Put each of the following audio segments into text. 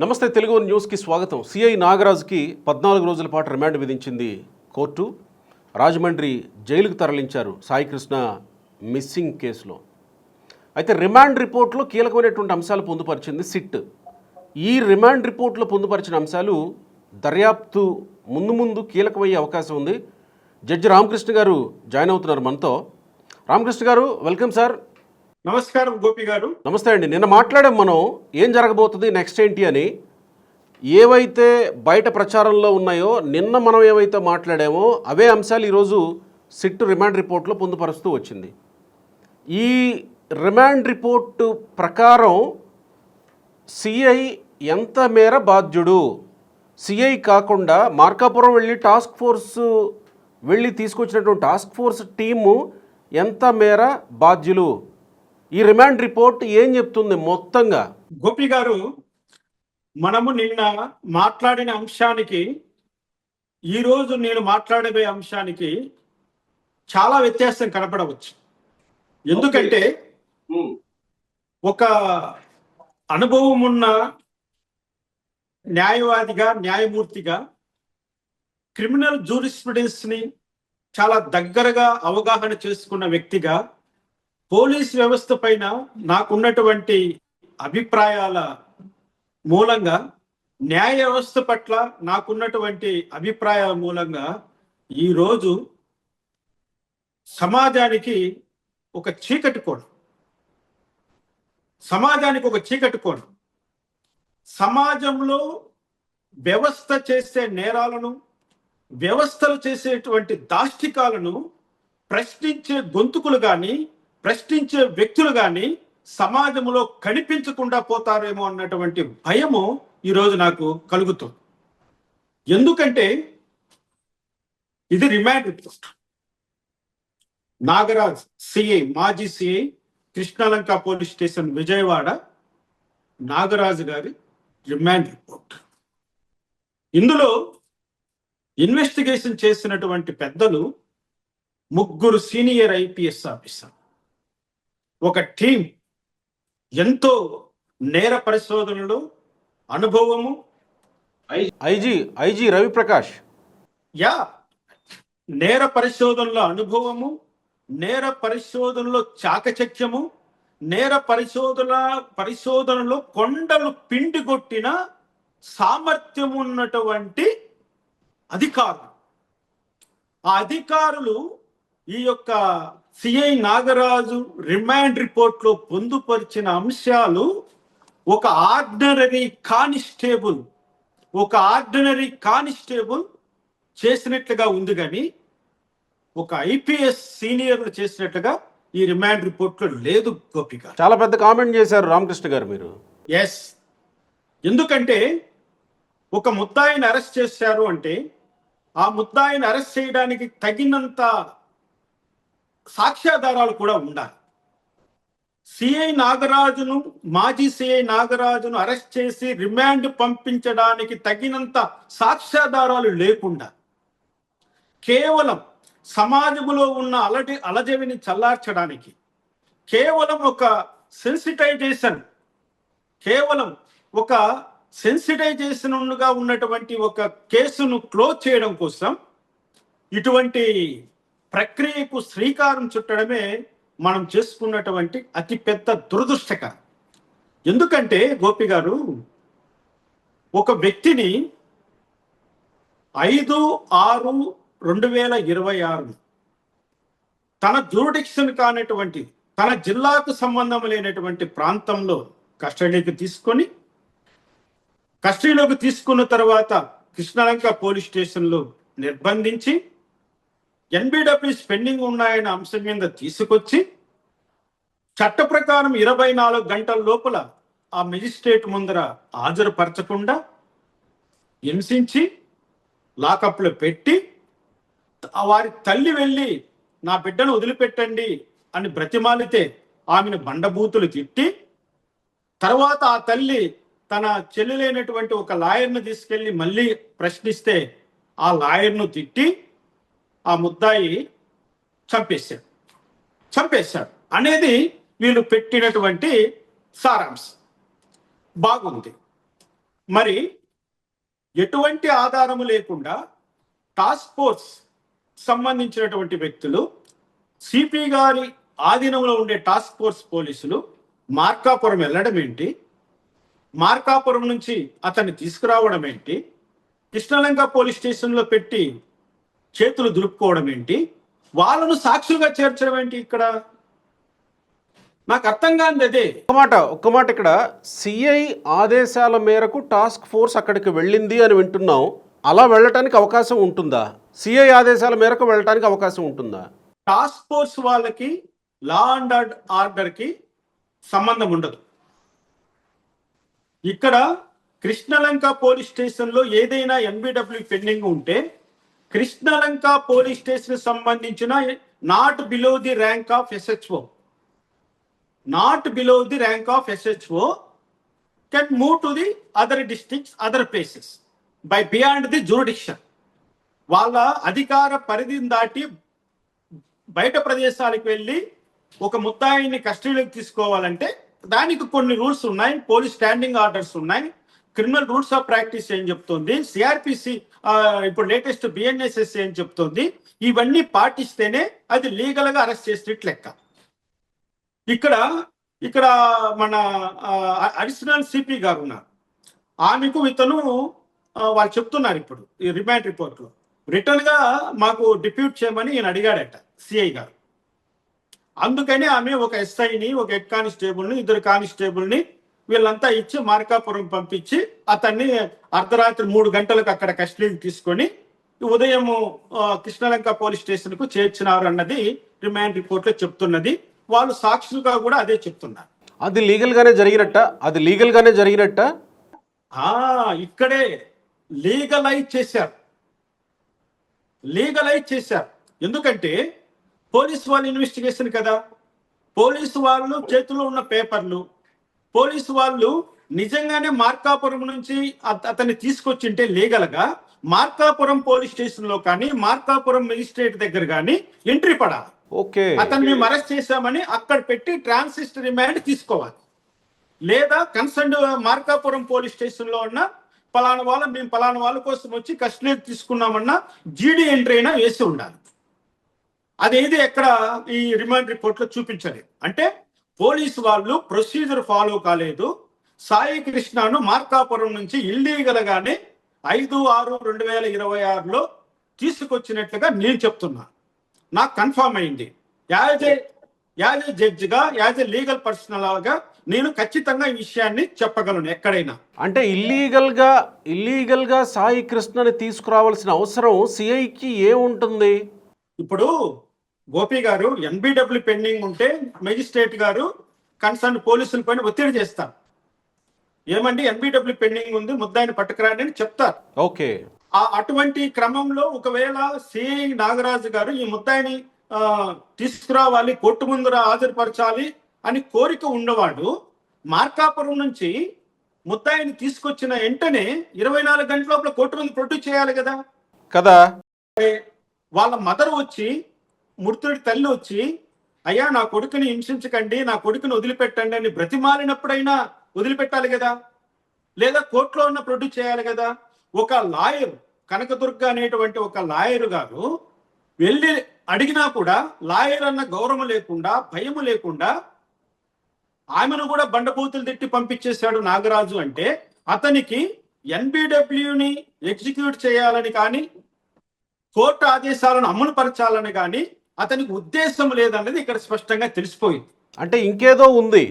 నమస్తే తెలుగు న్యూస్కి స్వాగతం. సిఐ నాగరాజుకి 14 రోజుల పాటు రిమాండ్ విధించింది కోర్టు. రాజమండ్రి జైలుకు తరలించారు సాయికృష్ణ మిస్సింగ్ కేసులో. అయితే రిమాండ్ రిపోర్ట్లో కీలకమైనటువంటి అంశాలు పొందుపరిచింది సిట్. ఈ రిమాండ్ రిపోర్ట్లో పొందుపరిచిన అంశాలు దర్యాప్తు ముందు కీలకమయ్యే అవకాశం ఉంది. జడ్జి రామకృష్ణ గారు జాయిన్ అవుతున్నారు మనతో. రామకృష్ణ గారు, వెల్కమ్ సార్. నమస్కారం గోపి గారు. నమస్తే అండి. నిన్న మాట్లాడాం మనం ఏం జరగబోతుంది, నెక్స్ట్ ఏంటి అని. ఏవైతే బయట ప్రచారంలో ఉన్నాయో, నిన్న మనం ఏవైతే మాట్లాడామో అవే అంశాలు ఈరోజు సిట్ రిమాండ్ రిపోర్ట్లో పొందుపరుస్తూ వచ్చింది. ఈ రిమాండ్ రిపోర్టు ప్రకారం సిఐ ఎంత మేర బాధ్యుడు, సిఐ కాకుండా మార్కాపురం వెళ్ళి టాస్క్ ఫోర్స్ వెళ్ళి తీసుకొచ్చినటువంటి టాస్క్ ఫోర్స్ టీము ఎంత మేర బాధ్యులు, ఈ రిమాండ్ రిపోర్ట్ ఏం చెప్తుంది మొత్తంగా? గోపి గారు, మనము నిన్న మాట్లాడిన అంశానికి ఈరోజు నేను మాట్లాడబోయే అంశానికి చాలా వ్యత్యాసం కనపడవచ్చు. ఎందుకంటే ఒక అనుభవం ఉన్న న్యాయవాదిగా, న్యాయమూర్తిగా క్రిమినల్ జూరిస్ప్రుడెన్స్ని చాలా దగ్గరగా అవగాహన చేసుకున్న వ్యక్తిగా పోలీస్ వ్యవస్థ పైన నాకున్నటువంటి అభిప్రాయాల మూలంగా, న్యాయ వ్యవస్థ పట్ల నాకున్నటువంటి అభిప్రాయాల మూలంగా ఈరోజు సమాజానికి ఒక చీకటి కోణం, సమాజంలో వ్యవస్థ చేసే నేరాలను, వ్యవస్థలు చేసేటువంటి దాష్టికాలను ప్రశ్నించే గొంతుకులు కానీ, ప్రశ్నించే వ్యక్తులు కానీ సమాజంలో కనిపించకుండా పోతారేమో అన్నటువంటి భయము ఈరోజు నాకు కలుగుతుంది. ఎందుకంటే ఇది రిమాండ్ రిపోర్ట్. నాగరాజ్ సిఐ, మాజీ CI, Krishnalanka police station Vijayawada, Nagaraju గారి రిమాండ్ రిపోర్ట్. ఇందులో ఇన్వెస్టిగేషన్ చేసినటువంటి పెద్దలు 3 సీనియర్ ఐపీఎస్ ఆఫీసర్, ఒక టీం, ఎంతో నేర పరిశోధనలో అనుభవము. ఐజీ రవిప్రకాష్, నేర పరిశోధనలో అనుభవము, నేర పరిశోధనలో చాకచక్యము, నేర పరిశోధనలో కొండలు పిండి కొట్టిన సామర్థ్యం ఉన్నటువంటి అధికారులు. ఆ అధికారులు ఈ యొక్క సిఐ నాగరాజు రిమాండ్ రిపోర్ట్ లో పొందుపరిచిన అంశాలు ఒక ఆర్డినరీ కానిస్టేబుల్ చేసినట్లుగా ఉంది, కానీ ఒక ఐపీఎస్ సీనియర్లు చేసినట్లుగా ఈ రిమాండ్ రిపోర్ట్ లో లేదు. గోపిక చాలా పెద్ద కామెంట్ చేశారు రామకృష్ణ గారు మీరు. ఎస్, ఎందుకంటే ఒక ముద్దాయిని అరెస్ట్ చేశారు అంటే ఆ ముద్దాయిని అరెస్ట్ చేయడానికి తగినంత సాక్ష్యాధారాలు కూడా ఉండాలి. మాజీ సిఐ నాగరాజును అరెస్ట్ చేసి రిమాండ్ పంపించడానికి తగినంత సాక్ష్యాధారాలు లేకుండా కేవలం సమాజంలో ఉన్న అలజడిని చల్లార్చడానికి, కేవలం ఒక సెన్సిటైజేషన్గా ఉన్నటువంటి ఒక కేసును క్లోజ్ చేయడం కోసం ఇటువంటి ప్రక్రియకు శ్రీకారం చుట్టడమే మనం చేసుకున్నటువంటి అతిపెద్ద దురదృష్టకరం. ఎందుకంటే గోపి గారు, ఒక వ్యక్తిని 5/6/2026 తన జ్యూరిడిక్షన్ కానటువంటి, తన జిల్లాకు సంబంధం లేనటువంటి ప్రాంతంలో కస్టడీలోకి తీసుకున్న తర్వాత కృష్ణలంక పోలీస్ స్టేషన్లో నిర్బంధించి ఎన్బిడబ్ల్యూ పెండింగ్ ఉన్నాయన్న అంశం మీద తీసుకొచ్చి చట్ట ప్రకారం 24 గంటల లోపల ఆ మెజిస్ట్రేట్ ముందర హాజరుపరచకుండా హింసించి లాకప్లో పెట్టి, వారి తల్లి వెళ్ళి నా బిడ్డను వదిలిపెట్టండి అని బ్రతిమాలితే ఆమెను బండబూతులు తిట్టి, తర్వాత ఆ తల్లి తన చెల్లెలైనటువంటి ఒక లాయర్ను తీసుకెళ్లి మళ్ళీ ప్రశ్నిస్తే ఆ లాయర్ను తిట్టి ఆ ముద్దాయి చంపేశాడు అనేది వీళ్ళు పెట్టినటువంటి సారాంశం. బాగుంది. మరి ఎటువంటి ఆధారము లేకుండా టాస్క్ ఫోర్స్ సంబంధించినటువంటి వ్యక్తులు సిపి గారి ఆధీనంలో ఉండే టాస్క్ ఫోర్స్ పోలీసులు మార్కాపురం వెళ్ళడం ఏంటి, మార్కాపురం నుంచి అతన్ని తీసుకురావడం ఏంటి, కృష్ణలంక పోలీస్ స్టేషన్లో పెట్టి చేతులు దులుపుకోవడం ఏంటి, వాళ్ళను సాక్షులుగా చేర్చడం ఏంటి? ఇక్కడ నాకు అర్థం కానిది అదే. ఒక్క మాట ఇక్కడ సిఐ ఆదేశాల మేరకు టాస్క్ ఫోర్స్ అక్కడికి వెళ్ళింది అని వింటున్నాం. అలా వెళ్ళటానికి అవకాశం ఉంటుందా? సిఐ ఆదేశాల మేరకు వెళ్ళటానికి అవకాశం ఉంటుందా? టాస్క్ ఫోర్స్ వాళ్ళకి లా అండ్ ఆర్డర్ కి సంబంధం ఉండదు. ఇక్కడ కృష్ణలంక పోలీస్ స్టేషన్ లో ఏదైనా ఎన్బిడబ్ల్యూ పెండింగ్ ఉంటే కృష్ణలంక పోలీస్ స్టేషన్ సంబంధించిన not below the rank of SHO can move to the other districts, other places by beyond the jurisdiction. వాళ్ళ అధికార పరిధిని దాటి బయట ప్రదేశాలకు వెళ్ళి ఒక ముద్దాయిని కస్టడీలోకి తీసుకోవాలంటే దానికి కొన్ని రూల్స్ ఉన్నాయి, పోలీస్ స్టాండింగ్ ఆర్డర్స్ ఉన్నాయి, క్రిమినల్ రూల్స్ ఆఫ్ ప్రాక్టీస్ ఏం చెప్తుంది, సిఆర్పిసి ఇప్పుడు లేటెస్ట్ బిఎన్ఎస్ఎస్ ఏం చెప్తుంది, ఇవన్నీ పాటిస్తేనే అది లీగల్ గా అరెస్ట్ చేసినట్టు లెక్క. ఇక్కడ మన అడిషనల్ సిపి గారు ఉన్నారు, ఆమెకు ఇతను వాళ్ళు చెప్తున్నారు ఇప్పుడు ఈ రిమాండ్ రిపోర్ట్ లో రిటర్న్ గా మాకు డిప్యూట్ చేయమని ఈయన అడిగాడట సిఐ గారు. అందుకని ఆమె ఒక ఎస్ఐని, ఒక హెడ్ కానిస్టేబుల్ని, 2 కానిస్టేబుల్ని వీళ్ళంతా ఇచ్చి మార్కాపురం పంపించి అతన్ని అర్ధరాత్రి 3 గంటలకు అక్కడ కస్టడీకి తీసుకొని ఉదయం కృష్ణలంక పోలీస్ స్టేషన్ కు చేర్చినారు అన్నది రిమాండ్ రిపోర్ట్ లో చెప్తున్నది. వాళ్ళు సాక్షులుగా కూడా అదే చెప్తున్నారు. అది లీగల్ గానే జరిగినట్ట ఇక్కడే లీగలైజ్ చేశారు. ఎందుకంటే పోలీసు వాళ్ళు ఇన్వెస్టిగేషన్ కదా, పోలీసు వాళ్ళు చేతిలో ఉన్న పేపర్లు, పోలీసు వాళ్ళు నిజంగానే మార్కాపురం నుంచి అతన్ని తీసుకొచ్చింటే లీగల్ గా మార్కాపురం పోలీస్ స్టేషన్ లో కానీ మార్కాపురం మెజిస్ట్రేట్ దగ్గర కానీ ఎంట్రీ పడాలి. ఓకే, అతన్ని మేము అరెస్ట్ చేశామని అక్కడ పెట్టి ట్రాన్సిస్ట్ రిమాండ్ తీసుకోవాలి. లేదా కన్సర్న్ మార్కాపురం పోలీస్ స్టేషన్ లో ఉన్న మేము పలానా వాళ్ళ కోసం వచ్చి కస్టడీ తీసుకున్నామన్నా జీడీ ఎంట్రీ అయినా వేసి ఉండాలి. అదేది ఎక్కడ ఈ రిమాండ్ రిపోర్ట్ లో చూపించలేదు. అంటే పోలీసు వాళ్ళు ప్రొసీజర్ ఫాలో కాలేదు. సాయి కృష్ణను మార్కాపురం నుంచి ఇల్లీగల్ గానే 5/6/2026లో తీసుకొచ్చినట్లుగా నేను చెప్తున్నా. నాకు కన్ఫర్మ్ అయింది. యాజ్ ఏ జడ్జిగా, యాజ్ ఏ లీగల్ పర్సనల్ గా నేను ఖచ్చితంగా ఈ విషయాన్ని చెప్పగలను ఎక్కడైనా. అంటే ఇల్లీగల్ గా సాయి కృష్ణని తీసుకురావాల్సిన అవసరం సిఐకి ఏముంటుంది? ఇప్పుడు గోపి గారు ఎన్బిడబ్ల్యూ పెండింగ్ ఉంటే మెజిస్ట్రేట్ గారు కన్సర్న్ పోలీసుల పైన ఒత్తిడి చేస్తారు. ఏమండి ఎన్బిడబ్ల్యూ పెండింగ్ ఉంది, ముద్దాయిని పట్టుకురాండి అని చెప్తారు. ఓకే, అటువంటి క్రమంలో ఒకవేళ సిఐ నాగరాజు గారు ఈ ముద్దాయిని తీసుకురావాలి, కోర్టు ముందర హాజరుపరచాలి అని కోరిక ఉన్నవాడు మార్కాపురం నుంచి ముద్దాయిని తీసుకొచ్చిన వెంటనే 24 గంటల లోపల కోర్టు ముందు ప్రొడ్యూస్ చేయాలి కదా. వాళ్ళ మదర్ వచ్చి, మృతుడి తల్లి వచ్చి, అయ్యా నా కొడుకుని హింసించకండి, నా కొడుకుని వదిలిపెట్టండి అని బ్రతిమాలినప్పుడైనా వదిలిపెట్టాలి కదా, లేదా కోర్టులో ఉన్న ప్రొడ్యూస్ చేయాలి కదా. ఒక లాయర్, కనకదుర్గ అనేటువంటి ఒక లాయర్ గారు వెళ్ళి అడిగినా కూడా లాయర్ అన్న గౌరవం లేకుండా, భయము లేకుండా ఆమెను కూడా బండబూతులు తిట్టి పంపించేశాడు నాగరాజు. అంటే అతనికి ఎన్బిడబ్ల్యూని ఎగ్జిక్యూట్ చేయాలని కానీ, కోర్టు ఆదేశాలను అమలు పరచాలని కానీ అతనికి ఉద్దేశం లేదన్నది ఇక్కడ స్పష్టంగా తెలిసిపోయింది. అంటే ఇంకేదో ఉంది,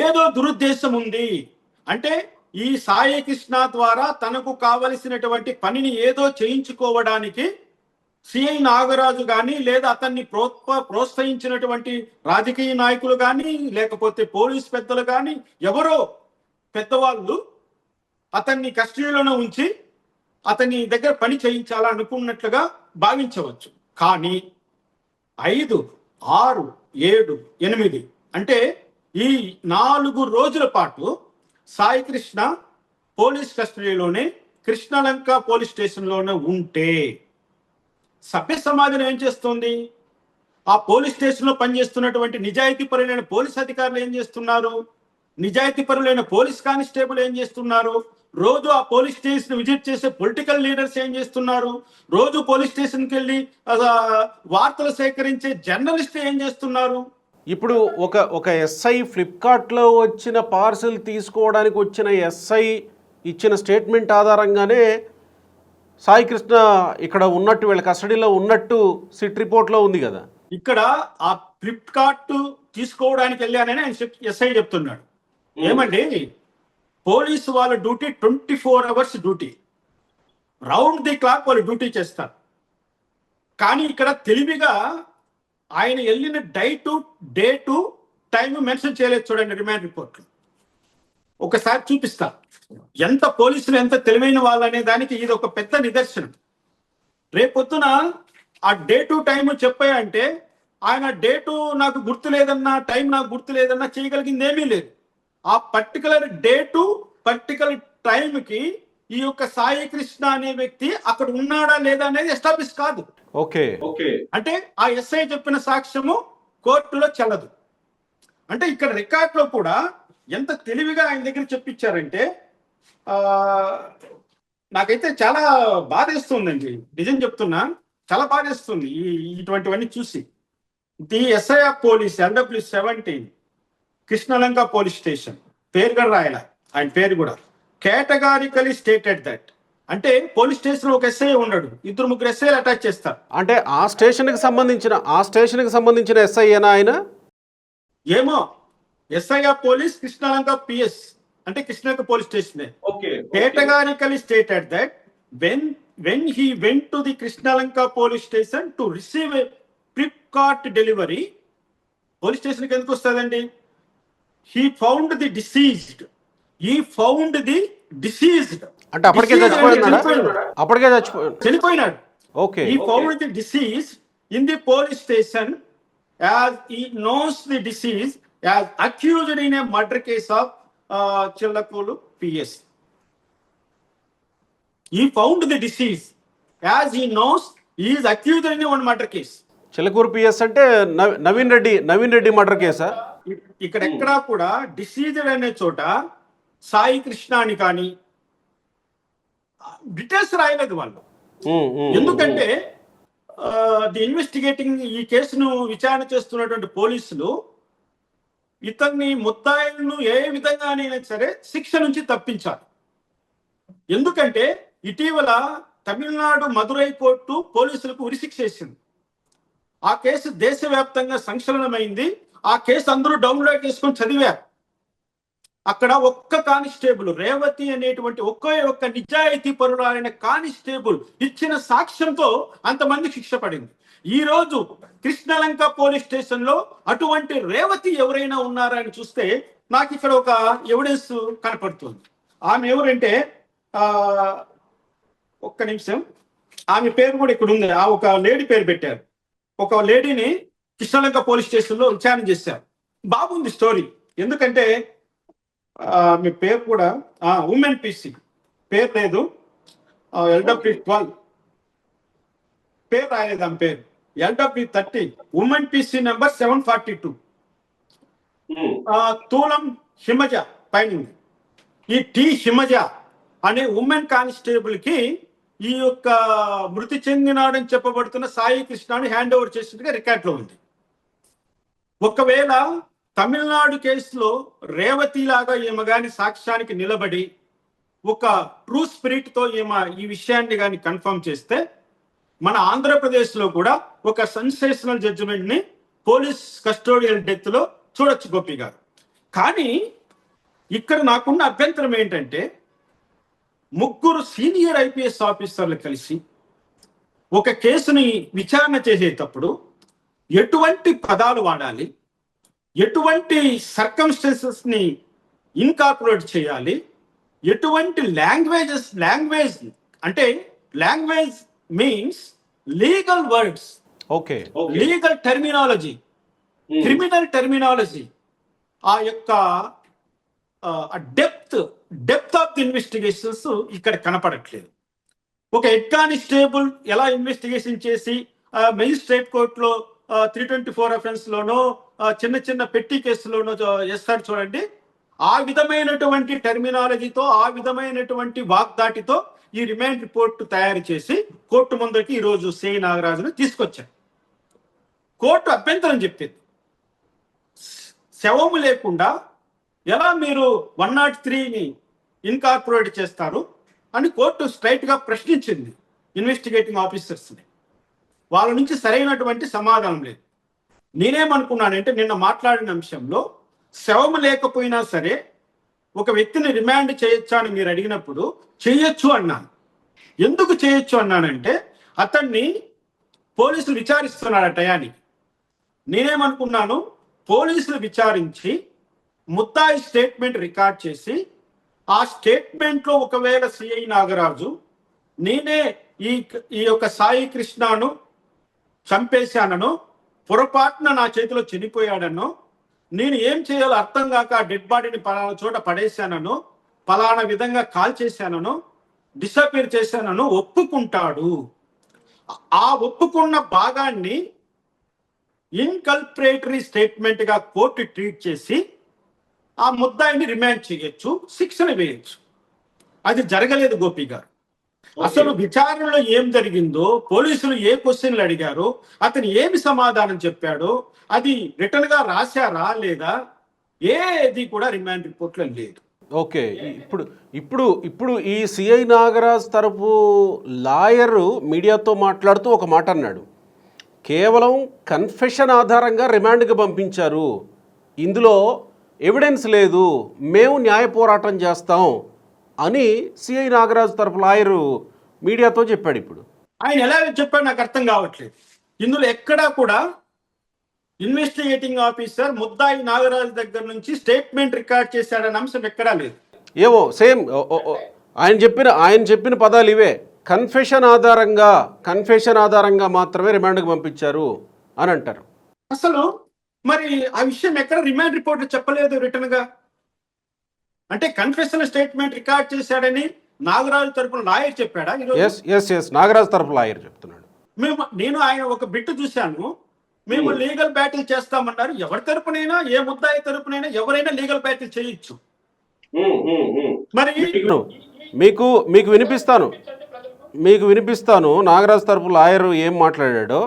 ఏదో దురుద్దేశం ఉంది. అంటే ఈ సాయి కృష్ణ ద్వారా తనకు కావలసినటువంటి పనిని ఏదో చేయించుకోవడానికి సిఐ నాగరాజు కానీ, లేదా అతన్ని ప్రోత్సహించినటువంటి రాజకీయ నాయకులు కానీ, లేకపోతే పోలీస్ పెద్దలు కానీ, ఎవరో పెద్దవాళ్ళు అతన్ని కస్టడీలోనే ఉంచి అతని దగ్గర పని చేయించాలనుకున్నట్లుగా భావించవచ్చు. కానీ 5, 6, 7, 8 అంటే ఈ 4 రోజుల పాటు సాయి కృష్ణ పోలీస్ కస్టడీలోనే, కృష్ణలంక పోలీస్ స్టేషన్లోనే ఉంటే సభ్య సమాజం ఏం చేస్తుంది? ఆ పోలీస్ స్టేషన్లో పనిచేస్తున్నటువంటి నిజాయితీపరులైన పోలీస్ అధికారులు ఏం చేస్తున్నారు? నిజాయితీపరులైన పోలీస్ కానిస్టేబుల్ ఏం చేస్తున్నారు? రోజు ఆ పోలీస్ స్టేషన్ విజిట్ చేసే పొలిటికల్ లీడర్స్ ఏం చేస్తున్నారు, రోజు పోలీస్ స్టేషన్కి వెళ్ళి వార్తలు సేకరించే జర్నలిస్ట్ ఏం చేస్తున్నారు? ఇప్పుడు ఒక ఎస్ఐ ఫ్లిప్కార్ట్లో వచ్చిన పార్సిల్ తీసుకోవడానికి వచ్చిన ఎస్ఐ ఇచ్చిన స్టేట్మెంట్ ఆధారంగానే సాయి కృష్ణ ఇక్కడ ఉన్నట్టు, వీళ్ళ కస్టడీలో ఉన్నట్టు సిట్ రిపోర్ట్లో ఉంది కదా. ఇక్కడ ఆ ఫ్లిప్కార్ట్ తీసుకోవడానికి వెళ్ళానని ఆయన ఎస్ఐ చెప్తున్నాడు. ఏమండి, పోలీసు వాళ్ళ duty 24 hours duty, round the clock వాళ్ళు డ్యూటీ చేస్తారు. కానీ ఇక్కడ తెలివిగా ఆయన వెళ్ళిన డేటు టైం మెన్షన్ చేయలేదు. చూడండి రిమాండ్ రిపోర్ట్ ఒకసారి చూపిస్తా. ఎంత పోలీసులు ఎంత తెలివైన వాళ్ళు అనే దానికి ఇది ఒక పెద్ద నిదర్శనం. రేపొద్దున ఆ డేటు టైం చెప్పాయంటే ఆయన డేటు నాకు గుర్తు లేదన్నా, టైం నాకు గుర్తు లేదన్నా చేయగలిగింది ఏమీ లేదు. ఆ పర్టికులర్ డేటు పర్టికులర్ టైంకి ఈ యొక్క సాయి కృష్ణ అనే వ్యక్తి అక్కడ ఉన్నాడా లేదా అనేది ఎస్టాబ్లిష్ కాదు. ఓకే అంటే ఆ ఎస్ఐ చెప్పిన సాక్ష్యము కోర్టులో చెల్లదు. అంటే ఇక్కడ రికార్డులో కూడా ఎంత తెలివిగా ఆయన దగ్గర చెప్పించారంటే నాకైతే చాలా బాధేస్తుందండి, నిజం చెప్తున్నా, చాలా బాధేస్తుంది ఇటువంటివన్నీ చూసి. The SI of police LW17 Krishnalanka police station, పేరు కూడా రాయాల ఆయన పేరు కూడా, కేటగారికలీ స్టేటెడ్ దట్, అంటే పోలీస్ స్టేషన్ ఒక ఎస్ఐ ఉండడు, 2-3 ఎస్ఐలు అటాచ్ చేస్తారు. అంటే ఆ స్టేషన్కి సంబంధించిన ఎస్ఐ ఏనా ఆయన? ఏమో, SI of police Krishnalanka PS అంటే Krishnalanka police station. Categorically stated that when he went to the Krishnalanka police station to receive a Flipkart delivery, police స్టేషన్కి ఎందుకు వస్తుందండి? he found the deceased అంటే అప్పటికే చనిపోయినాడు. Okay, he found the deceased in the police station as he knows the deceased as accused in a murder case of Chillakulu PS. He found the deceased as he knows he is accused in one murder case. Chilakuru PS అంటే Naveen Reddy murder కేసా? ఇక్కడ ఎక్కడా కూడా diseased అనే చోట సాయి కృష్ణ అని కానీ details రాయలేదు వాళ్ళు. ఎందుకంటే ది ఇన్వెస్టిగేటింగ్ ఈ కేసును విచారణ చేస్తున్నటువంటి పోలీసులు ఇతన్ని ముద్దాయిలను ఏ విధంగానైనా సరే శిక్ష నుంచి తప్పించాలి. ఎందుకంటే ఇటీవల తమిళనాడు మదురై కోర్టు పోలీసులకు ఉరిశిక్ష వేసింది. ఆ కేసు దేశవ్యాప్తంగా సంచలనమైంది. ఆ కేసు అందరూ డౌన్లోడ్ చేసుకొని చదివారు. అక్కడ ఒక్క కానిస్టేబుల్ రేవతి అనేటువంటి ఒక్క నిజాయితీ పరులైన కానిస్టేబుల్ ఇచ్చిన సాక్ష్యంతో అంతమంది శిక్ష పడింది. ఈ రోజు కృష్ణలంక పోలీస్ స్టేషన్ లో అటువంటి రేవతి ఎవరైనా ఉన్నారా అని చూస్తే నాకు ఇక్కడ ఒక ఎవిడెన్స్ కనపడుతుంది. ఆమె ఎవరంటే ఒక్క నిమిషం, ఆమె పేరు కూడా ఇక్కడ ఉంది. ఆ ఒక లేడీ పేరు పెట్టారు. ఒక లేడీని కృష్ణలంక పోలీస్ స్టేషన్ లో విచారణ చేశారు. బాగుంది స్టోరీ. ఎందుకంటే మీ పేరు కూడా ఉమెన్ PC పేరు లేదు, LW12 పేరు రాయలేదు. ఆమె పేరు LW13 ఉమెన్ PC నెంబర్ 742 తూలం హిమజ పైన. ఈ హిమజ అనే ఉమెన్ కానిస్టేబుల్ కి ఈ యొక్క మృతి చెందినాడని చెప్పబడుతున్న సాయి కృష్ణని హ్యాండ్ ఓవర్ చేసినట్టుగా రికార్డులో ఉంది. ఒకవేళ తమిళనాడు కేసులో రేవతి లాగా ఈమె గాని సాక్ష్యానికి నిలబడి ఒక ట్రూ స్పిరిట్ తో ఈమె ఈ విషయాన్ని కానీ కన్ఫర్మ్ చేస్తే మన ఆంధ్రప్రదేశ్లో కూడా ఒక సెన్సేషనల్ జడ్జిమెంట్ ని పోలీస్ కస్టోడియల్ డెత్ లో చూడొచ్చు గోపి గారు. కానీ ఇక్కడ నాకున్న అభ్యంతరం ఏంటంటే 3 సీనియర్ IPS ఆఫీసర్లు కలిసి ఒక కేసుని విచారణ చేసేటప్పుడు ఎటువంటి పదాలు వాడాలి, ఎటువంటి సర్కమ్స్టెన్సెస్ ని ఇన్కార్పొరేట్ చేయాలి, ఎటువంటి లాంగ్వేజ్ అంటే language means legal words, legal terminology, criminal terminology, ఆ యొక్క డెప్త్ ఆఫ్ ది ఇన్వెస్టిగేషన్స్ ఇక్కడ కనపడట్లేదు. ఒక హెడ్ కానిస్టేబుల్ ఎలా ఇన్వెస్టిగేషన్ చేసి మెజిస్ట్రేట్ కోర్టులో 324 అఫెన్స్ లోనో చిన్న పెట్టి కేసులోనో చేస్తారు చూడండి, ఆ విధమైనటువంటి టెర్మినాలజీతో, ఆ విధమైనటువంటి వాగ్దాటితో ఈ రిమాండ్ రిపోర్ట్ తయారు చేసి కోర్టు ముందరికి ఈరోజు సి నాగరాజును తీసుకొచ్చారు. కోర్టు అభ్యంతరం చెప్పింది, శవము లేకుండా ఎలా మీరు 103ని ఇన్కార్పొరేట్ చేస్తారు అని కోర్టు స్ట్రైట్ గా ప్రశ్నించింది ఇన్వెస్టిగేటింగ్ ఆఫీసర్స్ని. వాళ్ళ నుంచి సరైనటువంటి సమాధానం లేదు. నేనేమనుకున్నానంటే నిన్న మాట్లాడిన అంశంలో శవము లేకపోయినా సరే ఒక వ్యక్తిని రిమాండ్ చేయొచ్చా అని మీరు అడిగినప్పుడు చేయొచ్చు అన్నాను. ఎందుకు చేయొచ్చు అన్నానంటే అతన్ని పోలీసులు విచారిస్తున్నారు ఆ టయానికి. నేనేమనుకున్నాను, పోలీసులు విచారించి ముద్దాయి స్టేట్మెంట్ రికార్డ్ చేసి ఆ స్టేట్మెంట్లో ఒకవేళ సిఐ నాగరాజు నేనే ఈ యొక్క సాయి కృష్ణను చంపేశానను, పొరపాటున నా చేతిలో చనిపోయాడనో, నేను ఏం చేయాలో అర్థం కాక ఆ డెడ్ బాడీని పలానా చోట పడేశానను, పలానా విధంగా కాల్ చేశానను, డిసపేర్ చేశానను ఒప్పుకుంటాడు. ఆ ఒప్పుకున్న భాగాన్ని ఇన్కల్పరేటరీ స్టేట్మెంట్ గా కోర్టు ట్రీట్ చేసి ఆ ముద్దాయిని రిమాండ్ చేయొచ్చు, శిక్షణ వేయొచ్చు. అది జరగలేదు గోపి గారు. అసలు విచారణలో ఏం జరిగిందో, పోలీసులు ఏ క్వశ్చన్లు అడిగారు, అతను ఏమి సమాధానం చెప్పాడో అది రిటర్న్ గా రాశారా లేదా, ఏది కూడా రిమాండ్ రిపోర్ట్ లో లేదు. ఓకే, ఇప్పుడు ఈ సిఐ నాగరాజ్ తరపు లాయరు మీడియాతో మాట్లాడుతూ ఒక మాట అన్నాడు, కేవలం కన్ఫెషన్ ఆధారంగా రిమాండ్కి పంపించారు, ఇందులో ఎవిడెన్స్ లేదు, మేము న్యాయ పోరాటం చేస్తాం అని సిఐ నాగరాజు తరపు లాయరు మీడియాతో చెప్పాడు. ఇప్పుడు ఆయన ఎలా చెప్పాడు నాకు అర్థం కావట్లేదు. ఇందులో ఎక్కడా కూడా ఇన్వెస్టిగేటింగ్ ఆఫీసర్ ముద్దాయి నాగరాజు దగ్గర నుంచి స్టేట్మెంట్ రికార్డ్ చేశాడన్న అంశం ఎక్కడా లేదు. ఏమో సేమ్ ఆయన చెప్పిన పదాలు ఇవే, కన్ఫెషన్ ఆధారంగా మాత్రమే రిమాండ్కి పంపించారు అని అంటారు. అసలు మరి ఆ విషయం ఎక్కడ రిమాండ్ రిపోర్ట్ చెప్పలేదు రిటర్న్ గా. అంటే కన్ఫెషన్ స్టేట్మెంట్ రికార్డ్ చేశాడని నాగరాజు తరపున లాయర్ చెప్పాడా? నాగరాజు తరపు లాయర్ చెప్తున్నాడు. నేను ఆయన ఒక బిట్టు చూశాను, మేము లీగల్ బ్యాటిల్ చేస్తామన్నారు. ఎవరి తరపునైనా, ఏ ముద్దాయి తరపునైనా ఎవరైనా లీగల్ బ్యాటిల్ చేయొచ్చు. మరి మీకు వినిపిస్తాను నాగరాజు తరపు లాయర్ ఏం మాట్లాడాడో.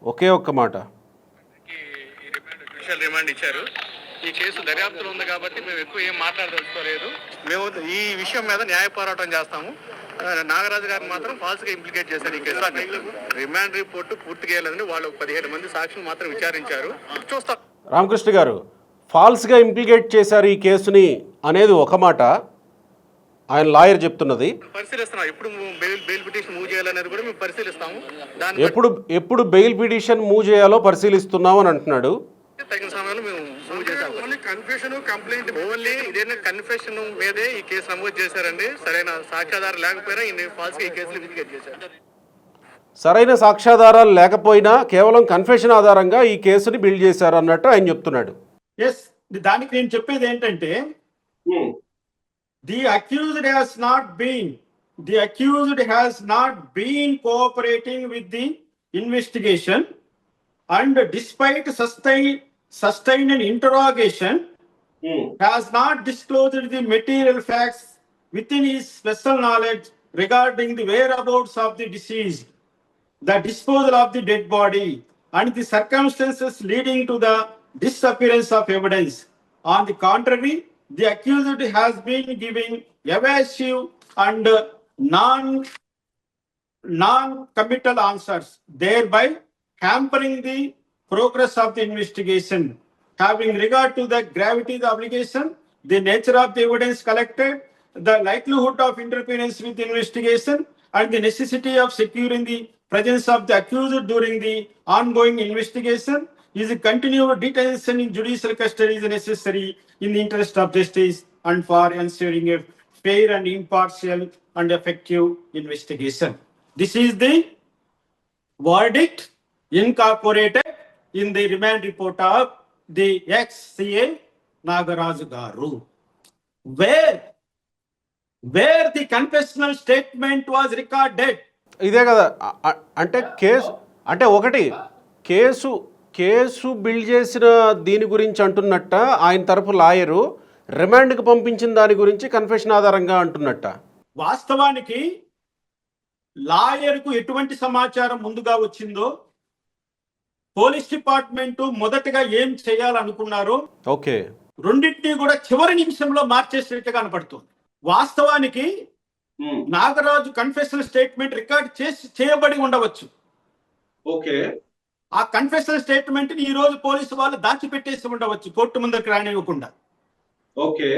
ఒకే ఒక్క మాట. రిమాండ్ ఇచ్చారు. ఈ కేసు దర్యాప్తులో ఉంది కాబట్టి మేము ఎక్కువ ఏం మాట్లాడదలుచుకోలేదు. మేము ఈ విషయం మీద న్యాయ పోరాటం చేస్తాము. నాగరాజు గారిని మాత్రం ఫాల్స్ గా ఇంప్లికేట్ చేశారు ఈ కేసు. రిమాండ్ రిపోర్టు పూర్తిగా లేదని వాళ్ళు 17 మంది సాక్షులు మాత్రం విచారించారు. చూస్తాం. రామకృష్ణ గారు, ఫాల్స్గా ఇంప్లికేట్ చేశారు ఈ కేసుని అనేది ఒక మాట, ఆయన లాయర్ చెప్తున్నది పరిశీలిస్తున్నాం. ఎప్పుడు బెయిల్ పిటిషన్ మూవ్ చేయాలనేది కూడా మేము పరిశీలిస్తాము. ఎప్పుడు బెయిల్ పిటిషన్ మూవ్ చేయాలో పరిశీలిస్తున్నాం అని అంటున్నాడు. తగిన సమయంలో మేము మూవ్ చేసాము. కన్ఫెషన్ కంప్లైంట్ ఓన్లీ ఇదేనా కన్ఫెషన్ మీదే ఈ కేసు నమోదు చేశారండి. సరైన సాక్ష్యాధారం లేకపోయినా ఈ ఫాల్స్ ఈ కేసులు ఇంప్లికేట్ చేశారు. సరైన సాక్ష్యాధారాలు లేకపోయినా కేవలం కన్ఫెషన్ ఆధారంగా ఈ కేసుని బిల్డ్ చేశారు అన్నట్టు ఆయన చెప్తున్నాడు. ఎస్, దానికి నేను చెప్పేది ఏంటంటే the accused has not been cooperating with the investigation and despite sustained interrogation has not disclosed the material facts within his special knowledge regarding the whereabouts of the deceased, the disposal of the dead body and the circumstances leading to the disappearance of evidence. On the contrary, the accused has been giving evasive and non-committal answers, thereby hampering the progress of the investigation. Having regard to the gravity of the obligation, the nature of the evidence collected, the likelihood of interference with the investigation, and the necessity of securing the presence of the accused during the ongoing investigation, is a continued detention in judicial custody is necessary in the interest of justice and for ensuring a fair and impartial and effective investigation. This is the verdict incorporated in the remand report of the ex-CA Nagaraju Garu, where the confessional statement was recorded. ఇదే కదా అంటే case build చేసిన దీని గురించి అంటున్నట్ట ఆయన తరపు lawyer రిమాండ్కి పంపించిన దాని గురించి కన్ఫెషన్ ఆధారంగా అంటున్నట్ట. వాస్తవానికి లాయర్కు ఎటువంటి సమాచారం ముందుగా వచ్చిందో, పోలీస్ డిపార్ట్మెంట్ మొదటగా ఏం చేయాలనుకున్నారో ఓకే. రెండింటినీ కూడా చివరి నిమిషంలో మార్చేసినట్టుగా కనపడుతుంది. వాస్తవానికి నాగరాజు కన్ఫెషన్ స్టేట్మెంట్ రికార్డ్ చేయబడి ఉండవచ్చు. ఓకే. ఆ కన్ఫెషన్ స్టేట్మెంట్ ని ఈ రోజు పోలీసు వాళ్ళు దాచిపెట్టేసి ఉండవచ్చు, కోర్టు ముందుకు రానివ్వకుండా. ఓకే.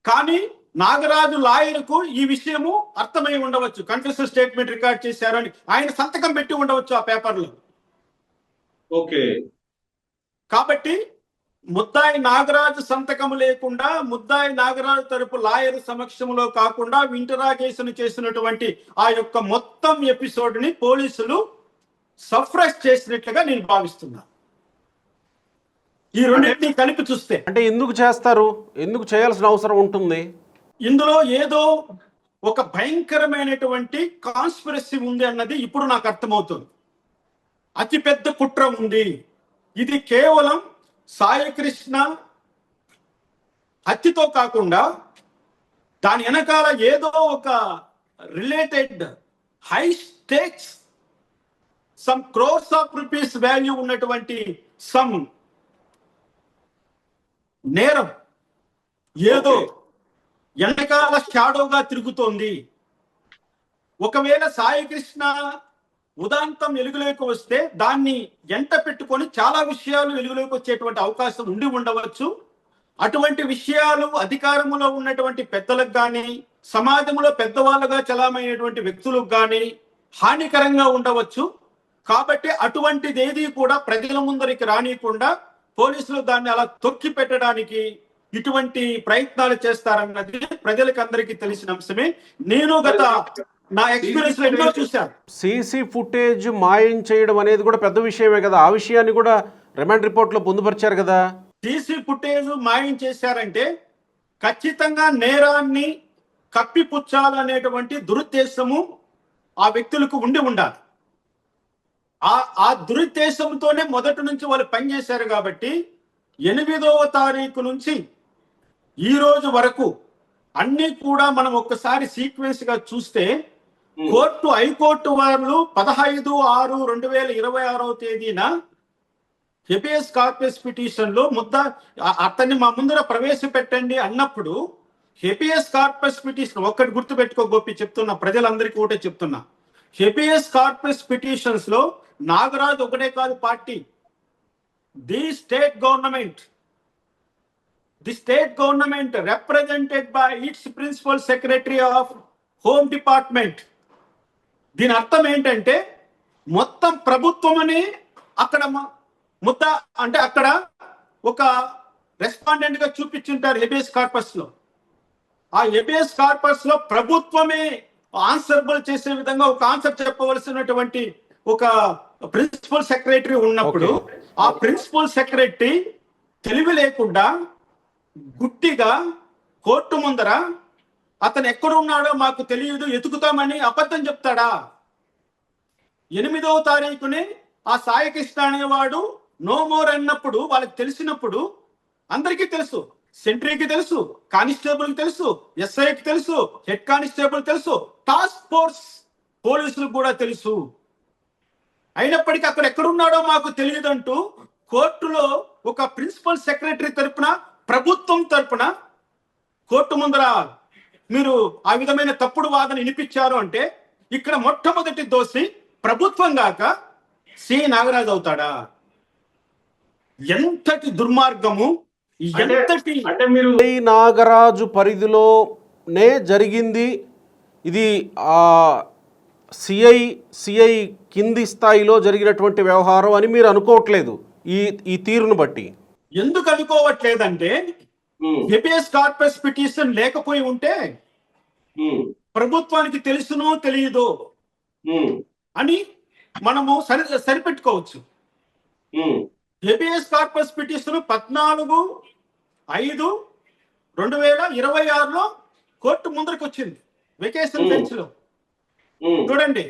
కానీ నాగరాజు లాయర్కు ఈ విషయము అర్థమై ఉండవచ్చు. కన్ఫెషన్ స్టేట్మెంట్ రికార్డ్ చేశారని ఆయన సంతకం పెట్టి ఉండవచ్చు ఆ పేపర్లో. ఓకే. కాబట్టి ముద్దాయి నాగరాజు సంతకం లేకుండా, ముద్దాయి నాగరాజు తరపు లాయర్ సమక్షంలో కాకుండా ఇంటరాగేషన్ చేసినటువంటి ఆ యొక్క మొత్తం ఎపిసోడ్ ని పోలీసులు సఫ్రెష్ చేసినట్లుగా నేను భావిస్తున్నా. ఈ రెండింటినీ కలిపి చూస్తే అంటే ఎందుకు చేస్తారు, ఎందుకు చేయాల్సిన అవసరం ఉంటుంది? ఇందులో ఏదో ఒక భయంకరమైనటువంటి కాన్స్పిరసీ ఉంది అన్నది ఇప్పుడు నాకు అర్థమవుతుంది. అతిపెద్ద కుట్ర ఉంది. ఇది కేవలం సాయికృష్ణ హత్యతో కాకుండా దాని వెనకాల ఏదో ఒక related high స్టేక్స్ some crores of rupees value ఉన్నటువంటి సమ్ నేరం ఏదో వెనకాల షాడోగా తిరుగుతోంది. ఒకవేళ సాయికృష్ణ ఉదాంతం వెలుగులోకి వస్తే దాన్ని ఎంట పెట్టుకొని చాలా విషయాలు వెలుగులోకి వచ్చేటువంటి అవకాశం ఉండి ఉండవచ్చు. అటువంటి విషయాలు అధికారంలో ఉన్నటువంటి పెద్దలకు కానీ, సమాజంలో పెద్దవాళ్ళుగా చలామైనటువంటి వ్యక్తులకు కానీ హానికరంగా ఉండవచ్చు. కాబట్టి అటువంటిది ఏది కూడా ప్రజల ముందరికి రానియకుండా పోలీసులు దాన్ని అలా తొక్కి పెట్టడానికి ఇటువంటి ప్రయత్నాలు చేస్తారన్నది ప్రజలకు అందరికీ తెలిసిన అంశమే. నేను గత నా ఎక్స్పీరియన్స్ లో ఎన్నో చూశాను. సీసీ ఫుటేజ్ మాయం చేయడం అనేది కూడా పెద్ద విషయమే కదా. ఆ విషయాన్ని కూడా రిమాండ్ రిపోర్ట్ లో పొందుపరిచారు కదా. సీసీ ఫుటేజ్ మాయం చేశారంటే ఖచ్చితంగా నేరాన్ని కప్పిపుచ్చాలనేటువంటి దురుద్దేశము ఆ వ్యక్తులకు ఉండి ఉండాలి. ఆ దురుద్దేశంతోనే మొదటి నుంచి వాళ్ళు పనిచేశారు. కాబట్టి 8వ తారీఖు నుంచి ఈ రోజు వరకు అన్ని కూడా మనం ఒక్కసారి సీక్వెన్స్ గా చూస్తే హైకోర్టు వాళ్ళు 15/6/2026 తేదీన హెబియస్ కార్పస్ పిటిషన్ లో అతన్ని మా ముందర ప్రవేశపెట్టండి అన్నప్పుడు హెబియస్ కార్పస్ పిటిషన్ ఒక్కటి గుర్తుపెట్టుకో గోపి, చెప్తున్నా ప్రజలందరికీ ఒకటే చెప్తున్నా. హెబియస్ కార్పస్ పిటిషన్స్ లో నాగరాజు ఒకటే కాదు party, the state government represented by its principal secretary of home department. దీని అర్థం ఏంటంటే మొత్తం ప్రభుత్వమని అక్కడ ముద్ద అంటే అక్కడ ఒక రెస్పాండెంట్ గా చూపించుంటారు హెబియస్ కార్పస్ లో. ఆ హెబియస్ కార్పస్ లో ప్రభుత్వమే ఆన్సరబుల్ చేసే విధంగా ఒక ఆన్సర్ చెప్పవలసినటువంటి ఒక ప్రిన్సిపల్ సెక్రటరీ ఉన్నప్పుడు ఆ ప్రిన్సిపల్ సెక్రటరీ తెలివి లేకుండా గుట్టిగా కోర్టు ముందర అతను ఎక్కడున్నాడో మాకు తెలియదు ఎతుకుతామని అబద్ధం చెప్తాడా? 8వ తారీఖునే ఆ సాయికృష్ణ అనేవాడు నో మోర్ అన్నప్పుడు వాళ్ళకి తెలిసినప్పుడు అందరికీ తెలుసు, సెంట్రీకి తెలుసు, కానిస్టేబుల్ తెలుసు, ఎస్ఐకి తెలుసు, హెడ్ కానిస్టేబుల్ తెలుసు, టాస్క్ ఫోర్స్ పోలీసులకు కూడా తెలుసు. అయినప్పటికీ అక్కడ ఎక్కడున్నాడో మాకు తెలియదంటూ కోర్టులో ఒక ప్రిన్సిపల్ సెక్రటరీ తరపున, ప్రభుత్వం తరపున కోర్టు ముందర మీరు ఆ విధమైన తప్పుడు వాదన వినిపించారు అంటే ఇక్కడ మొట్టమొదటి దోషి ప్రభుత్వం గాక సి నాగరాజు అవుతాడా? ఎంతటి దుర్మార్గము, ఎంతటి అంటే మీరు నాగరాజు పరిధిలోనే జరిగింది ఇది. సిఐ కింది స్థాయిలో జరిగినటువంటి వ్యవహారం అని మీరు అనుకోవట్లేదు ఈ తీరును బట్టి? ఎందుకు అనుకోవట్లేదంటే హెబియస్ కార్పస్ పిటిషన్ లేకపోయి ఉంటే ప్రభుత్వానికి తెలుసునో తెలియదో అని మనము సరిపెట్టుకోవచ్చు. హెబియస్ పిటిషన్ 14/5/2026 కోర్టు ముందరికి వచ్చింది వెకేషన్ బెంచ్ లో. చూడండి,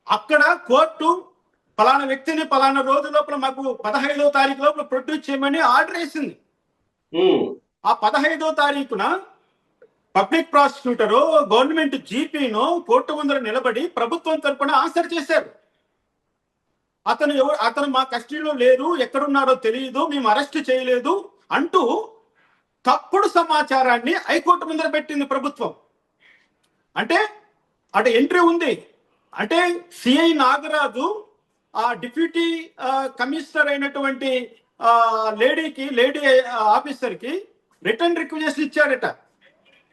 అక్కడ కోర్టు పలానా వ్యక్తిని పలానా రోజు లోపల మాకు 15వ తారీఖు లోపల ప్రొడ్యూస్ చేయమని ఆర్డర్ వేసింది. ఆ 15వ తారీఖున పబ్లిక్ ప్రాసిక్యూటరు గవర్నమెంట్ జీపీను కోర్టు ముందర నిలబడి ప్రభుత్వం తరపున ఆన్సర్ చేశారు. అతను మా కస్టడీలో లేరు, ఎక్కడున్నారో తెలియదు, మేము అరెస్ట్ చేయలేదు అంటూ తప్పుడు సమాచారాన్ని హైకోర్టు ముందర పెట్టింది ప్రభుత్వం. అంటే అటు ఎంట్రీ ఉంది. అంటే సిఐ నాగరాజు ఆ డిప్యూటీ కమిషనర్ అయినటువంటి లేడీ ఆఫీసర్కి రిటర్న్ రిక్వెస్ట్ ఇచ్చాడట,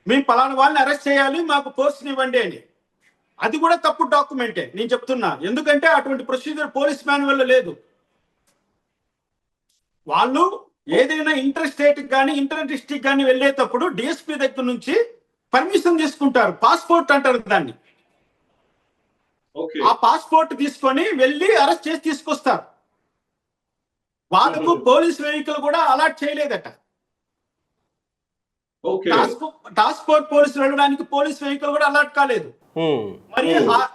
మేము పలానా వాళ్ళని అరెస్ట్ చేయాలి, మాకు పోస్ట్ని ఇవ్వండి అని. అది కూడా తప్పుడు డాక్యుమెంటే నేను చెప్తున్నా. ఎందుకంటే అటువంటి ప్రొసీజర్ పోలీస్ మాన్యువల్లో లేదు. వాళ్ళు ఏదైనా ఇంటర్ స్టేట్ కానీ ఇంటర్ డిస్ట్రిక్ట్ కానీ వెళ్ళేటప్పుడు డిఎస్పీ దగ్గర నుంచి పర్మిషన్ తీసుకుంటారు, పాస్పోర్ట్ అంటారు దాన్ని. ఆ పాస్పోర్ట్ తీసుకొని వెళ్ళి అరెస్ట్ చేసి తీసుకొస్తారు. వాళ్ళకు పోలీస్ వెహికల్ కూడా అలాట్ చేయలేదట. టాస్క్ ఫోర్స్ పోలీసులు వెళ్ళడానికి పోలీస్ వెహికల్ కూడా అలాట్ కాలేదు. మరి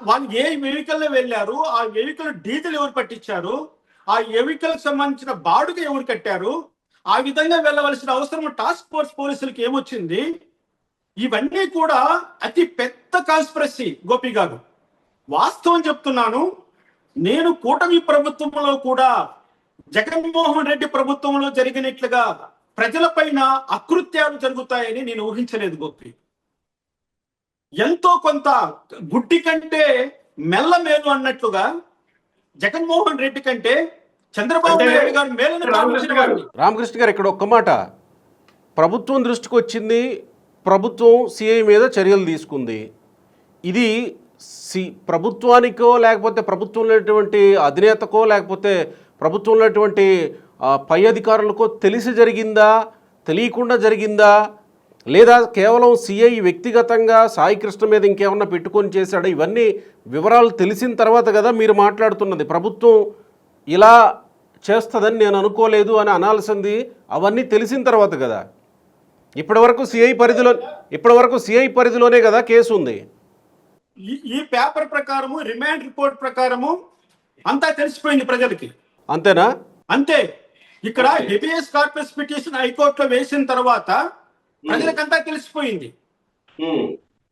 వాళ్ళు ఏ వెహికల్ లో వెళ్ళారు, ఆ వెహికల్ డీజిల్ ఎవరు పట్టించారు, ఆ వెహికల్ సంబంధించిన బాడుగ ఎవరు కట్టారు, ఆ విధంగా వెళ్ళవలసిన అవసరం టాస్క్ ఫోర్స్ పోలీసులకి ఏమొచ్చింది? ఇవన్నీ కూడా అతి పెద్ద కాన్స్పిరసీ గోపి గారు. వాస్తవం చెప్తున్నాను. నేను కూటమి ప్రభుత్వంలో కూడా జగన్మోహన్ రెడ్డి ప్రభుత్వంలో జరిగినట్లుగా ప్రజలపైన అకృత్యాలు జరుగుతాయని నేను ఊహించలేదు గోపి. ఎంతో కొంత గుడ్డి కంటే మెల్ల మేలు అన్నట్లుగా జగన్మోహన్ రెడ్డి కంటే చంద్రబాబు నాయుడు గారు మేలను రామకృష్ణ గారు ఇక్కడ ఒక్క మాట, ప్రభుత్వం దృష్టికి వచ్చింది, ప్రభుత్వం సిఐ మీద చర్యలు తీసుకుంది. ఇది ప్రభుత్వానికో లేకపోతే ప్రభుత్వంలో ఉన్నటువంటి అధినేతకో లేకపోతే ప్రభుత్వంలో ఉన్నటువంటి పై అధికారులకో తెలిసి జరిగిందా, తెలియకుండా జరిగిందా, లేదా కేవలం సిఐ వ్యక్తిగతంగా సాయి కృష్ణ మీద ఇంకేమన్నా పెట్టుకొని చేశాడా? ఇవన్నీ వివరాలు తెలిసిన తర్వాత కదా మీరు మాట్లాడుతున్నది. ప్రభుత్వం ఇలా చేస్తుందని నేను అనుకోలేదు అని అనాల్సింది అవన్నీ తెలిసిన తర్వాత కదా. ఇప్పటివరకు సిఐ పరిధిలోనే కదా కేసు ఉంది. ఈ పేపర్ ప్రకారము, రిమాండ్ రిపోర్ట్ ప్రకారము అంతా తెలిసిపోయింది ప్రజలకి. అంతేనా? అంతే. ఇక్కడ హెబియస్ కార్పస్ పిటిషన్ హైకోర్టులో వేసిన తర్వాత ప్రజలకంతా తెలిసిపోయింది.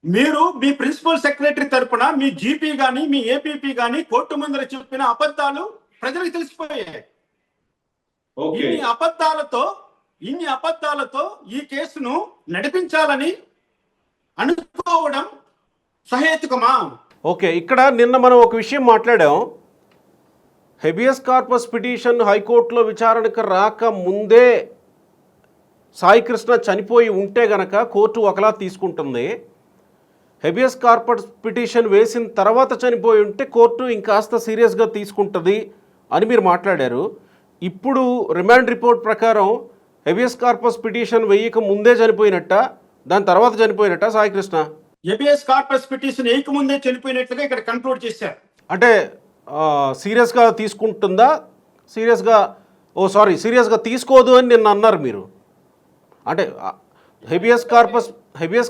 మీరు మీ ప్రిన్సిపల్ సెక్రటరీ తరపున మీ జీపీ గాని మీ ఏపీపీ గాని కోర్టు ముందర చెప్పిన అబద్ధాలు ప్రజలకు తెలిసిపోయాయి. ఇన్ని అబద్ధాలతో ఈ కేసును నడిపించాలని అనుకోవడం సహేతుకమా? ఓకే, ఇక్కడ నిన్న మనం ఒక విషయం మాట్లాడాం. హెబియస్ కార్పస్ పిటిషన్ హైకోర్టులో విచారణకు రాక ముందే సాయి కృష్ణ చనిపోయి ఉంటే గనక కోర్టు ఒకలా తీసుకుంటుంది. హెబియస్ కార్పస్ పిటిషన్ వేసిన తర్వాత చనిపోయి ఉంటే కోర్టు ఇంకాస్త సీరియస్గా తీసుకుంటుంది అని మీరు మాట్లాడారు. ఇప్పుడు రిమాండ్ రిపోర్ట్ ప్రకారం హెబియస్ కార్పస్ పిటిషన్ వేయక ముందే చనిపోయినట్ట, దాని తర్వాత చనిపోయినట్ట Sai Krishna? Habeas corpus petition వేయక ముందే చనిపోయినట్లుగా ఇక్కడ కంక్లూడ్ చేశారు. అంటే సీరియస్గా తీసుకుంటుందా? సీరియస్గా తీసుకోదు అని నిన్న అన్నారు మీరు. అంటే హెబియస్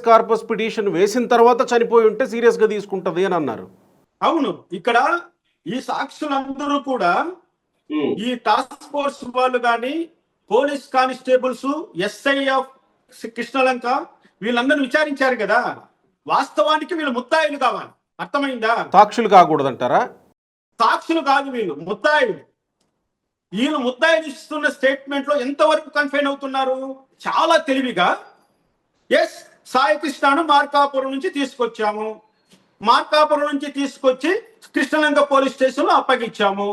కార్పస్ పిటిషన్ వేసిన తర్వాత చనిపోయి ఉంటే సీరియస్గా తీసుకుంటుంది అని అన్నారు. అవును. ఇక్కడ ఈ సాక్షులందరూ కూడా ఈ టాస్క్ ఫోర్స్ వాళ్ళు కానీ police constables, SI of Krishnalanka వీళ్ళందరూ విచారించారు కదా. వాస్తవానికి వీళ్ళు ముద్దాయిలు కావాలి. అర్థమైందా? సాక్షులు కాకూడదంటారా? సాక్షులు కాదు, వీళ్ళు ముద్దాయిలు. వీళ్ళు ముద్దాయిలు ఇస్తున్న స్టేట్మెంట్ లో ఎంతవరకు కన్ఫైన్ అవుతున్నారు? చాలా తెలివిగా ఎస్ సాయి కృష్ణను మార్కాపురం నుంచి తీసుకొచ్చాము, మార్కాపురం నుంచి తీసుకొచ్చి కృష్ణలంక పోలీస్ స్టేషన్ లో అప్పగించాము.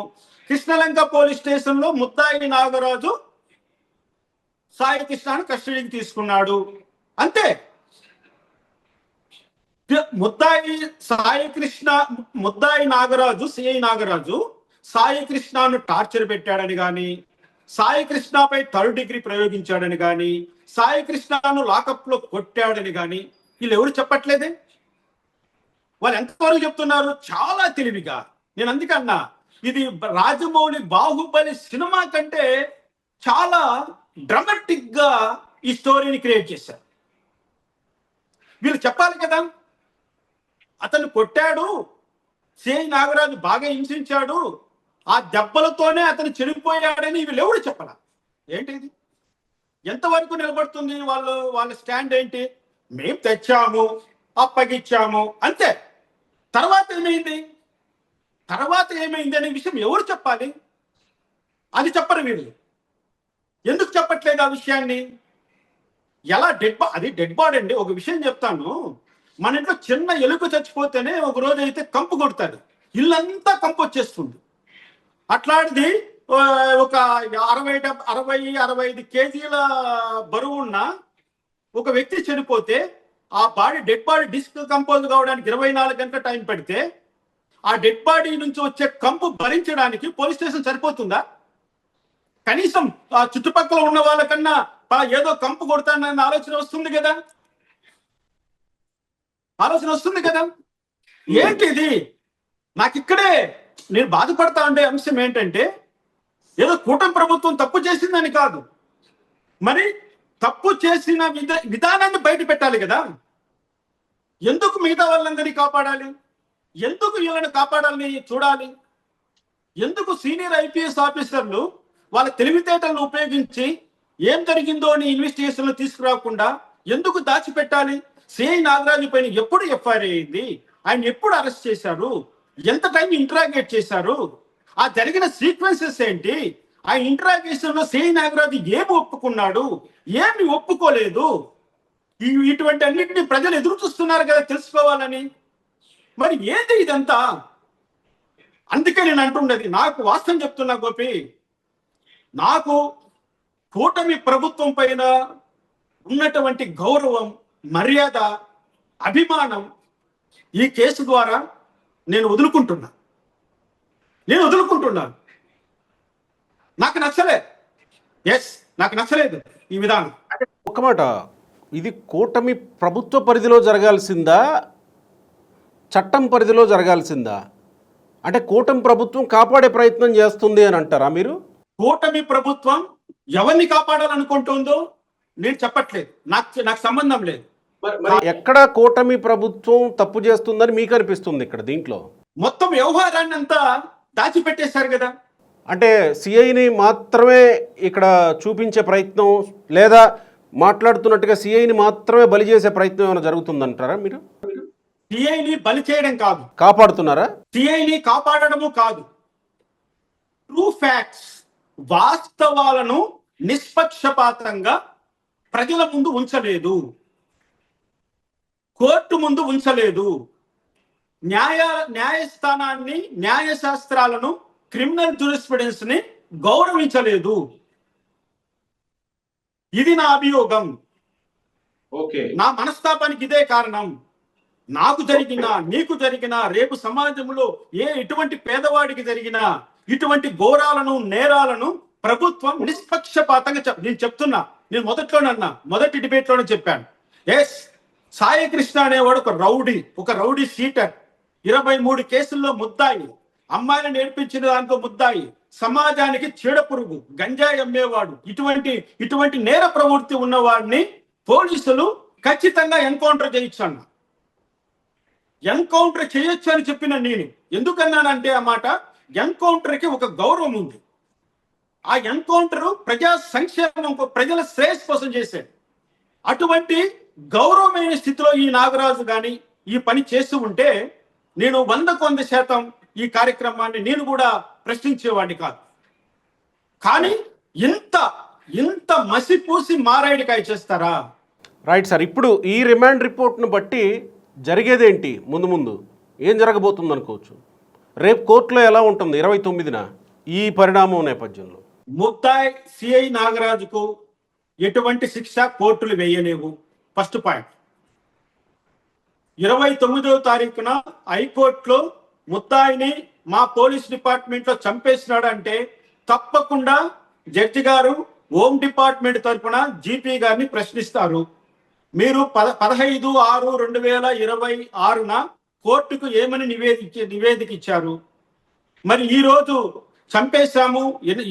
కృష్ణలంక పోలీస్ స్టేషన్ లో ముద్దాయి నాగరాజు సాయి కృష్ణను కస్టడీకి తీసుకున్నాడు. అంతే. ముద్దాయి నాగరాజు, సిఐ నాగరాజు సాయి కృష్ణను టార్చర్ పెట్టాడని గాని, సాయి కృష్ణపై 3rd డిగ్రీ ప్రయోగించాడని గాని, సాయి కృష్ణను లాకప్ లో కొట్టాడని గాని వీళ్ళు ఎవరు చెప్పట్లేదే. వాళ్ళు ఎంతవరకు చెప్తున్నారు? చాలా తెలివిగా. నేను అందుకన్నా ఇది రాజమౌళి బాహుబలి సినిమా కంటే చాలా డ్రామాటిక్ గా ఈ స్టోరీని క్రియేట్ చేశారు. వీళ్ళు చెప్పాలి కదా, అతను కొట్టాడు, సిఐ నాగరాజు బాగా హింసించాడు, ఆ దెబ్బలతోనే అతను చనిపోయాడని వీళ్ళు ఎవరు చెప్పాల. ఏంటిది? ఎంతవరకు నిలబడుతుంది? వాళ్ళ స్టాండ్ ఏంటి? మేము తెచ్చాము, అప్పగిచ్చాము, అంతే. తర్వాత ఏమైంది? తర్వాత ఏమైంది అనే విషయం ఎవరు చెప్పాలి? అది చెప్పరు వీళ్ళు. ఎందుకు చెప్పట్లేదు ఆ విషయాన్ని? ఎలా అది డెడ్ బాడీ అండి. ఒక విషయం చెప్తాను, మన ఇంట్లో చిన్న ఎలుక చచ్చిపోతేనే ఒక రోజు అయితే కంపు కొడతాడు, ఇల్లంతా కంపు వచ్చేస్తుంది. అట్లాంటిది ఒక 60-65 కేజీల బరువు ఉన్న ఒక వ్యక్తి చనిపోతే ఆ డెడ్ బాడీ డిస్క్ కంపోజ్ కావడానికి 24 గంటల టైం పెడితే ఆ డెడ్ బాడీ నుంచి వచ్చే కంపు భరించడానికి పోలీస్ స్టేషన్ సరిపోతుందా? కనీసం ఆ చుట్టుపక్కల ఉన్న వాళ్ళకన్నా ఏదో కంపు కొడతానన్న ఆలోచన వస్తుంది కదా. ఏంటిది? నాకు ఇక్కడే నేను బాధపడతా ఉండే అంశం ఏంటంటే, ఏదో కూటమి ప్రభుత్వం తప్పు చేసిందని కాదు, మరి తప్పు చేసిన విధానాన్ని బయట పెట్టాలి కదా. ఎందుకు మిగతా వాళ్ళందరినీ కాపాడాలి? ఎందుకు వీళ్ళని కాపాడాలని చూడాలి? ఎందుకు సీనియర్ ఐపీఎస్ ఆఫీసర్లు వాళ్ళ తెలివితేటలను ఉపయోగించి ఏం జరిగిందో అని ఇన్వెస్టిగేషన్లు తీసుకురాకుండా ఎందుకు దాచిపెట్టాలి? సిఐ నాగరాజు పైన ఎప్పుడు ఎఫ్ఐఆర్ అయింది? ఆయన ఎప్పుడు అరెస్ట్ చేశారు? ఎంత టైం ఇంటరాగేట్ చేశారు? ఆ జరిగిన సీక్వెన్సెస్ ఏంటి? ఆ ఇంటరాగేషన్ లో సిఐ నాగరాజు ఏమి ఒప్పుకున్నాడు, ఏమి ఒప్పుకోలేదు? ఇటువంటి అన్నింటినీ ప్రజలు ఎదురు చూస్తున్నారు కదా తెలుసుకోవాలని. మరి ఏంటి ఇదంతా? అందుకే నేను అంటున్నది, నాకు వాస్తవం చెప్తున్నా గోపి, నాకు కూటమి ప్రభుత్వం పైన ఉన్నటువంటి గౌరవం, మర్యాద, అభిమానం ఈ కేసు ద్వారా నేను వదులుకుంటున్నాను. నాకు నచ్చలేదు ఈ విధానం. ఒక మాట, ఇది కూటమి ప్రభుత్వ పరిధిలో జరగాల్సిందా, చట్టం పరిధిలో జరగాల్సిందా? అంటే కూటమి ప్రభుత్వం కాపాడే ప్రయత్నం చేస్తుంది అని అంటారా మీరు? కూటమి ప్రభుత్వం ఎవరిని కాపాడాలనుకుంటుందో నేను చెప్పట్లేదు, నాకు సంబంధం లేదు. ఎక్కడ కూటమి ప్రభుత్వం తప్పు చేస్తుందని మీకు అనిపిస్తుంది? ఇక్కడ దీంట్లో మొత్తం వ్యవహారాన్ని అంతా దాచిపెట్టేశారు కదా. అంటే సిఐని మాత్రమే ఇక్కడ చూపించే ప్రయత్నం, లేదా మాట్లాడుతున్నట్టుగా సిఐని మాత్రమే బలి చేసే ప్రయత్నం ఏమైనా జరుగుతుందంటారా మీరు? సిఐని బలి చేయడం కాదు, కాపాడుతున్నారా? సిఐని కాపాడడము కాదు, ట్రూ ఫ్యాక్ట్స్, వాస్తవాలను నిష్పక్షపాతంగా ప్రజల ముందు ఉంచలేదు, కోర్టు ముందు ఉంచలేదు, న్యాయస్థానాన్ని, న్యాయశాస్త్రాలను, క్రిమినల్ జూరిస్ప్రుడెన్స్ ని గౌరవించలేదు. ఇది నా అభియోగం. నా మనస్తాపానికి ఇదే కారణం. నాకు జరిగినా, నీకు జరిగినా, రేపు సమాజంలో ఎటువంటి పేదవాడికి జరిగినా ఇటువంటి ఘోరాలను, నేరాలను ప్రభుత్వం నిష్పక్షపాతంగా నేను చెప్తున్నా. నేను మొదటి డిబేట్ లోనే చెప్పాను. సాయి కృష్ణ అనేవాడు ఒక రౌడీ షీటర్, 23 కేసుల్లో ముద్దాయి, అమ్మాయిని నేర్పించిన దాంట్లో ముద్దాయి, సమాజానికి చీడ పురుగు, గంజాయి అమ్మేవాడు, ఇటువంటి నేర ప్రవృత్తి ఉన్నవాడిని పోలీసులు ఖచ్చితంగా ఎన్కౌంటర్ చేయొచ్చు అని చెప్పిన నేను ఎందుకన్నానంటే, ఆ మాట, ఎన్కౌంటర్ కి ఒక గౌరవం ఉంది. ఆ ఎన్కౌంటర్ ప్రజా సంక్షేమం, ప్రజల శ్రేయస్ కోసం చేశాడు. అటువంటి గౌరవమైన స్థితిలో ఈ నాగరాజు గాని ఈ పని చేస్తూ ఉంటే నేను 100% ఈ కార్యక్రమాన్ని నేను కూడా ప్రశ్నించేవాడిని కాదు. కానీ ఇంత మసిపూసి మారాయిడికాయ చేస్తారా? Right sir. ఇప్పుడు ఈ రిమాండ్ రిపోర్ట్ను బట్టి జరిగేదేంటి? ముందు ఏం జరగబోతుంది అనుకోవచ్చు? రేపు కోర్టులో ఎలా ఉంటుంది 29న ఈ పరిణామం నేపథ్యంలో? ముద్దాయి సిఐ నాగరాజుకు ఎటువంటి శిక్ష కోర్టులు వేయలేవు. First point. 29వ తారీఖున హైకోర్టులో ముద్దాయిని మా పోలీస్ డిపార్ట్మెంట్ లో చంపేసినాడు అంటే తప్పకుండా జడ్జి గారు హోమ్ డిపార్ట్మెంట్ తరఫున జీపీ గారిని ప్రశ్నిస్తారు. మీరు 15/6/2026న కోర్టుకు ఏమని నివేదిక ఇచ్చారు? మరి ఈ రోజు చంపేశాము,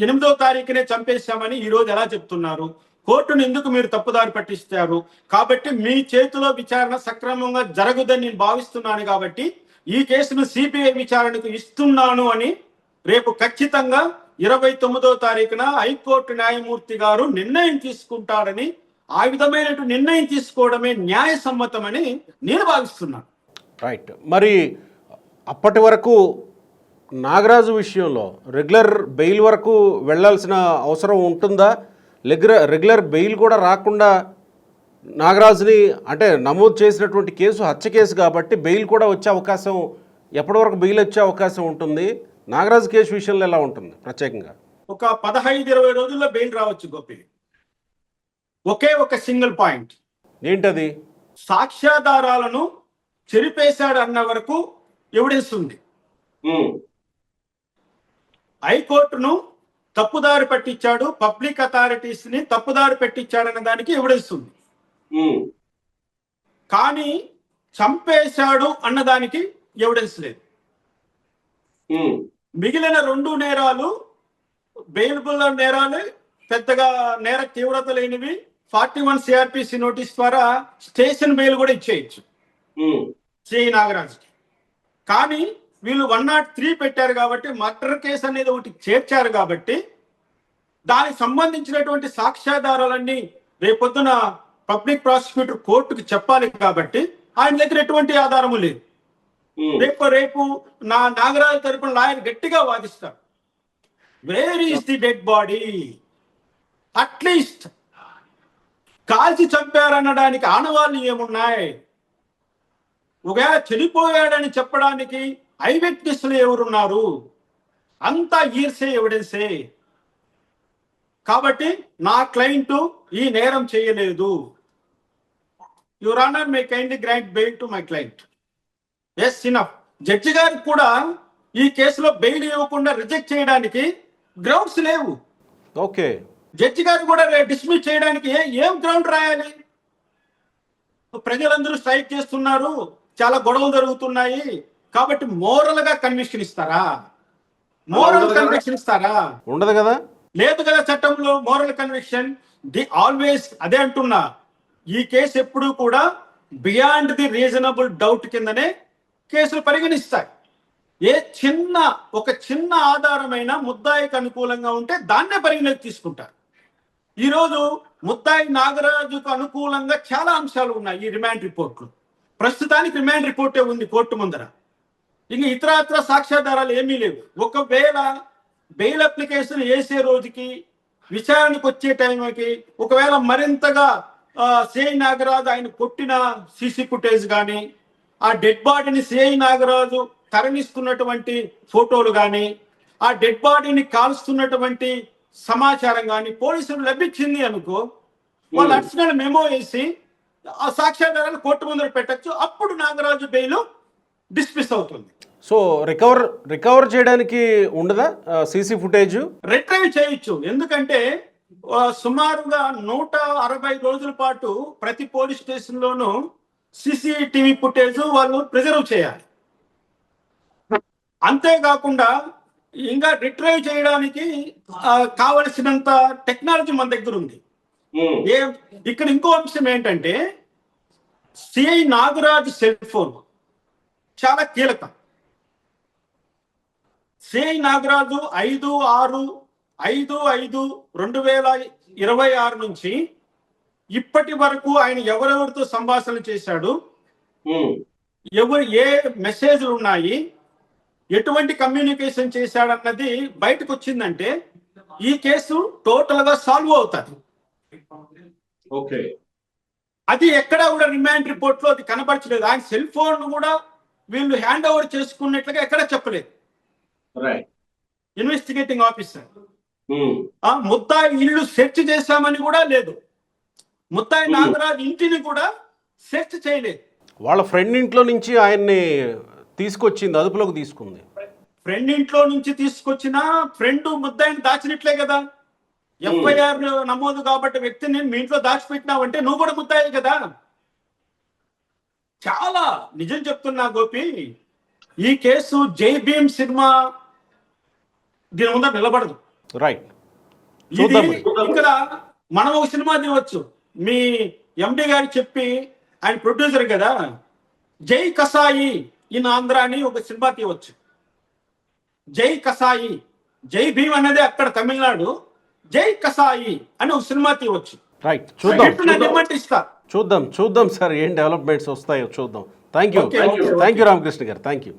8వ తారీఖునే చంపేశామని ఈ రోజు ఎలా చెప్తున్నారు? కోర్టును ఎందుకు మీరు తప్పుదారి పట్టిస్తారు? కాబట్టి మీ చేతిలో విచారణ సక్రమంగా జరగదని నేను భావిస్తున్నాను. కాబట్టి ఈ కేసును సిబిఐ విచారణకు ఇస్తున్నాను అని రేపు ఖచ్చితంగా 29వ తారీఖున హైకోర్టు న్యాయమూర్తి గారు నిర్ణయం తీసుకుంటారని, ఆ విధమైనటువంటి నిర్ణయం తీసుకోవడమే న్యాయసమ్మతమని నేను భావిస్తున్నాను. రైట్. మరి అప్పటి వరకు నాగరాజు విషయంలో రెగ్యులర్ బెయిల్ వరకు వెళ్ళాల్సిన అవసరం ఉంటుందా? రెగ్యులర్ బెయిల్ కూడా రాకుండా నాగరాజుని, అంటే నమోదు చేసినటువంటి కేసు హత్య కేసు కాబట్టి బెయిల్ కూడా వచ్చే అవకాశం, ఎప్పటి వరకు బెయిల్ వచ్చే అవకాశం ఉంటుంది? నాగరాజు కేసు విషయంలో ఎలా ఉంటుంది ప్రత్యేకంగా? ఒక 15-20 రోజుల్లో బెయిల్ రావచ్చు గోపి. ఒకే ఒక సింగిల్ పాయింట్ ఏంటది? సాక్ష్యాధారాలను చెరిపేశాడు అన్న వరకు ఎవిడెన్స్ ఉంది. హైకోర్టును తప్పుదారి పట్టించాడు, పబ్లిక్ అథారిటీస్ ని తప్పుదారి పెట్టించాడన్న దానికి ఎవిడెన్స్ ఉంది. కానీ చంపేశాడు అన్నదానికి ఎవిడెన్స్ లేదు. మిగిలిన 2 నేరాలు బెయిలబుల్ నేరాలే, పెద్దగా నేర తీవ్రత లేనివి. 41 సిఆర్పిసి నోటీస్ ద్వారా స్టేషన్ బెయిల్ కూడా ఇచ్చేయచ్చు సిఐ నాగరాజుకి. కానీ వీళ్ళు 103 పెట్టారు కాబట్టి, మర్డర్ కేసు అనేది ఒకటి చేర్చారు కాబట్టి, దానికి సంబంధించినటువంటి సాక్ష్యాధారాలన్నీ రేపొద్దున పబ్లిక్ ప్రాసిక్యూటర్ కోర్టుకు చెప్పాలి కాబట్టి ఆయన దగ్గర ఎటువంటి ఆధారము లేదు. రేపు నా నాగరాజు తరపున లాయర్ గట్టిగా వాదిస్తారు, where is the dead body, at least కాల్చి చంపారనడానికి ఆనవాళ్ళు ఏమున్నాయి? ఒకవేళ చనిపోయాడని చెప్పడానికి ఐ విట్నెస్లు ఎవరున్నారు? అంతా ఈర్సే ఎవిడెన్సే. కాబట్టి నా క్లయింట్ ఈ నేరం చేయలేదు. Your honour, may kindly grant bail to my client. Yes, enough. Judge గారికి కూడా ఈ కేసులో బెయిల్ ఇవ్వకుండా రిజెక్ట్ చేయడానికి గ్రౌండ్స్ లేవు. ఓకే, జడ్జి గారు కూడా డిస్మిస్ చేయడానికి ఏం గ్రౌండ్ రాయాలి? ప్రజలందరూ స్ట్రైక్ చేస్తున్నారు, చాలా గొడవలు జరుగుతున్నాయి కాబట్టి మోరల్ గా కన్విక్షన్ ఇస్తారా? మోరల్ కన్విక్షన్ ఇస్తారా? ఉండదు కదా. లేదు కదా చట్టంలో మోరల్ కన్విక్షన్. ఆల్వేస్ అదే అంటున్నా, ఈ కేసు ఎప్పుడూ కూడా బియాండ్ ది రీజనబుల్ డౌట్ కిందనే కేసులు పరిగణిస్తాయి. ఒక చిన్న ఆధారమైన ముద్దాయికి అనుకూలంగా ఉంటే దాన్నే పరిగణలోకి తీసుకుంటారు. ఈరోజు ముద్దాయి నాగరాజుకు అనుకూలంగా చాలా అంశాలు ఉన్నాయి ఈ రిమాండ్ రిపోర్ట్లు. ప్రస్తుతానికి రిమాండ్ రిపోర్టే ఉంది కోర్టు ముందర. ఇంక ఇతరత్ర సాక్ష్యాధారాలు ఏమీ లేవు. ఒకవేళ బెయిల్ అప్లికేషన్ వేసే రోజుకి, విచారణకు వచ్చే టైంకి ఒకవేళ మరింతగా సిఐ నాగరాజు ఆయన కొట్టిన సీసీ ఫుటేజ్ కానీ, ఆ డెడ్ బాడీని సిఐ నాగరాజు తరలిస్తున్నటువంటి ఫోటోలు కానీ, ఆ డెడ్ బాడీని కాల్స్తున్నటువంటి సమాచారం కానీ పోలీసులు లభించింది అనుకో, వాళ్ళు అడిషనల్ మెమో వేసి ఆ సాక్ష్యాధారాలు కోర్టు ముందర పెట్టచ్చు. అప్పుడు నాగరాజు బెయిల్ డిస్మిస్ అవుతుంది. సో రికవర్ చేయడానికి ఉండదా సీసీ ఫుటేజ్? రిట్రైవ్ చేయొచ్చు. ఎందుకంటే సుమారుగా 160 రోజుల పాటు ప్రతి పోలీస్ స్టేషన్ లోనూ సీసీటీవీ ఫుటేజ్ వాళ్ళు ప్రిజర్వ్ చేయాలి. అంతేకాకుండా ఇంకా రిట్రైవ్ చేయడానికి కావలసినంత టెక్నాలజీ మన దగ్గర ఉంది. ఇక్కడ ఇంకో అంశం ఏంటంటే, సిఐ నాగరాజు సెల్ ఫోన్ చాలా కీలకం. సిఐ నాగరాజు 5/5/2026 నుంచి ఇప్పటి వరకు ఆయన ఎవరెవరితో సంభాషణ చేశాడు, ఏ మెసేజ్లు ఉన్నాయి, ఎటువంటి కమ్యూనికేషన్ చేశాడన్నది బయటకు వచ్చిందంటే ఈ కేసు టోటల్ గా సాల్వ్ అవుతుంది. ఓకే, అది ఎక్కడా కూడా రిమాండ్ రిపోర్ట్ లో అది కనబరచలేదు. ఆయన సెల్ ఫోన్ కూడా వీళ్ళు హ్యాండ్ ఓవర్ చేసుకున్నట్లుగా ఎక్కడా చెప్పలేదు ఇన్వెస్టిగేటింగ్ ఆఫీసర్. ముద్దాయి ఇల్లు సెర్చ్ చేశామని కూడా లేదు. ముద్దాయి నాగరాజు ఇంటిని కూడా సెర్చ్ చేయలేదు. వాళ్ళ ఫ్రెండ్ ఇంట్లో నుంచి ఆయన్ని తీసుకొచ్చింది, అదుపులోకి తీసుకుంది. ఫ్రెండ్ ఇంట్లో నుంచి తీసుకొచ్చిన ఫ్రెండ్ ముద్దాయిని దాచినట్లే కదా. ఎఫ్ఐఆర్ నమోదు కాబట్టి వ్యక్తిని మీ ఇంట్లో దాచిపెట్టినావంటే నువ్వు కూడా ముద్దాయి కదా. చాలా నిజం చెప్తున్నా గోపి, ఈ కేసు జై భీమ్ సినిమా దీని ముందర నిలబడదు. రైట్. ఇక్కడ మనం ఒక సినిమా తీయవచ్చు. మీ ఎండి గారు చెప్పి, ఆయన ప్రొడ్యూసర్ కదా, జై కసాయి ఇన్ ఆంధ్ర అని ఒక సినిమా తీయవచ్చు. జై కసాయి జై భీమ్ అనేది అక్కడ తమిళనాడు, జై కసాయి అని ఒక సినిమా తీయవచ్చు. రైట్, చూద్దాం నేను ఇమ్మంటే ఇస్తా. చూద్దాం సార్ ఏం డెవలప్మెంట్స్ వస్తాయో చూద్దాం. థ్యాంక్ యూ రామకృష్ణ గారు, థ్యాంక్ యూ.